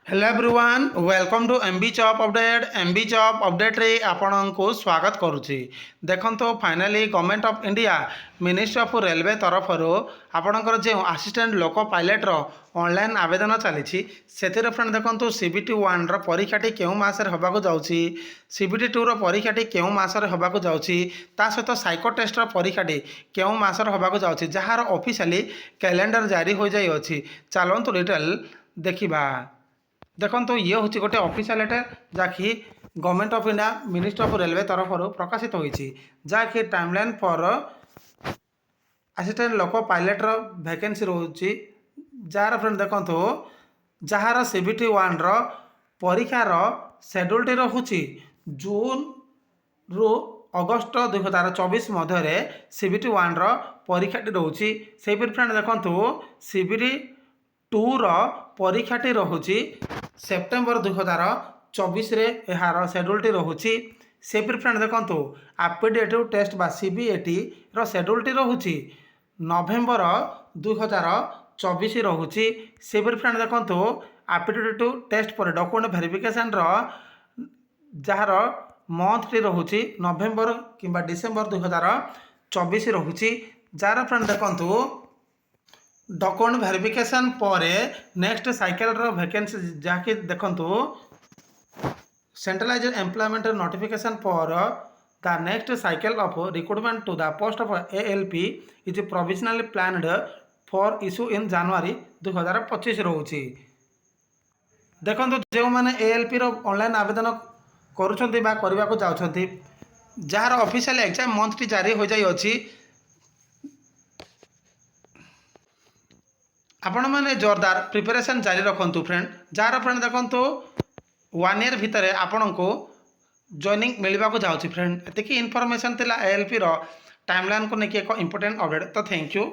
Hello everyone welcome to MB job update MB job update रे आपन को स्वागत करुच्ची। देखो finally government of India ministry of railway तरफ आपणकर जो असिस्टेंट लोको पायलट रो ऑनलाइन आवेदन चली से फ्रेंड देखो सीबीटी 1 परीक्षाटी क्यों मासरे होबाकू जाउची, सीबीटी 2 परीक्षाटी क्यों मासरे होबाकू जाउची, ता सहित साइको टेस्ट परीक्षाटी क्यों मासरे होबाकू जाउची, जहार ऑफिशियली कैलेंडर जारी हो जाई अछि। चलतु डिटेल देखिबा। देखो तो ये हूँ गोटे ऑफिशियल लेटर जहाँकि government of India ministry of railway तरफ प्रकाशित होती जहाँकि timeline for assistant loco pilot vacancy रोचे जार फ्रेंड देखो जार सीबीटी 1 परीक्षार शेड्यूलटी रोचे जून रु अगस्ट 2024 मध्य सीबीटी 1 परीक्षाटी रोचे से फ्रेंड देखो सीबीटी 2 परीक्षाटी रोचे सेप्टेम्बर 2024 यार शेड्यूलटी रोचे से फ्रेंड देखो एप्टीट्यूड टेस्ट बा सीबीएटी शेड्यूलटी रोचे नवेम्बर 2024 रोचे से फ्रेंड देखो एप्टीट्यूड टेस्ट पर डॉक्यूमेंट वेरिफिकेशन जार मंथटी रोचे नवेम्बर कि डिसेम्बर 2024 रोचे जार फ्रेंड देखो डॉक्यूमेंट वेरिफिकेशन पर नेक्स्ट साइकिल वैकेंसी जहाँकि देखो सेंट्रलाइज एम्प्लॉयमेंट नोटिफिकेशन पर the next cycle of recruitment to the post of ALP is provisionally planned for issue in January 2025 रोचे। देखो जो मैंने एएलपी ऑनलाइन आवेदन करुँच जार ऑफिशियल एग्जाम मंथटी जारी हो जाई अछि। आपण मैंने जोरदार प्रिपरेशन जारी रखु फ्रेंड जार फ्रेंड देखो 1 ईयर भितर आपण को जॉइनिंग मिलवा जाऊँगी फ्रेंड। एतिकी इनफॉरमेशन थिला एएलपी टाइमलाइन को लेकिन एक इंपोर्टेंट अपडेट। तो थैंक यू।